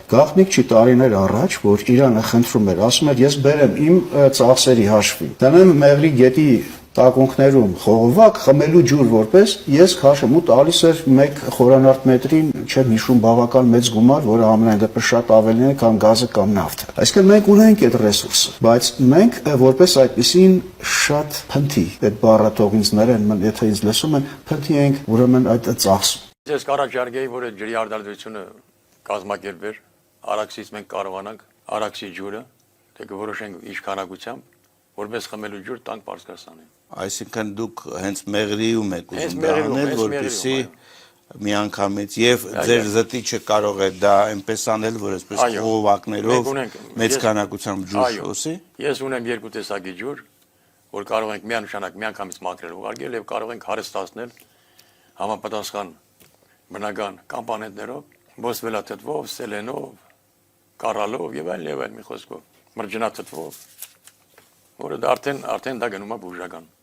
Գաղտնիք չի տարիներ առաջ, որ Իրանը խնդրում էր, ասում էր, ես բերեմ իմ ծախսերի հաշվին, դնեմ Մեղրի գետի տակունքներում խողովակ, խմելու ջուր որպես ես քաշեմ ու տալիս էր 1 խորանարդ մետրին, չեմ հիշում բավական մեծ գումար, որը ամենայն դեպս շատ ավելին է, քան գազը կամ նավթը։ Այսինքն մենք ունենք այդ ռեսուրսը, բայց մենք որպես այդպեսին շատ փնթի, այդ բառը թող ինձ ներեն, եթե ինձ լսում են, փնթի ենք ուրեմն այդ ծախսում։ Ես կառաջարկեի, որ այդ ջրի արտադրությունը կազմակերպվեր, Արաքսից մենք կարողանանք Արաքսի ջուրը, թե կորոշենք ինչ քանակությամբ, որպես խմելու ջուր տանք Պարսկաստանին։ Այսինքն դուք հենց Մեղրիում եք ուզում դառնել, որպեսզի միանգամից եւ ձեր զտիչը կարող է դա այնպես անել, որ այսպես խողովակներով մեծ քանակությամբ ջուր շոսի։ Ես ունեմ 2 տեսակի ջուր, որ կարող ենք միանշանակ միանգամից մաքրել ուղարկել եւ կարող ենք հարստացնել համապատասխան բնական կոմպոնենտներով, ոսվելաթթվով, սելենով, կարալով եւ այլ մի խոսքով, մրջնաթթվով, որը դա արդեն դա գնում է բուժական։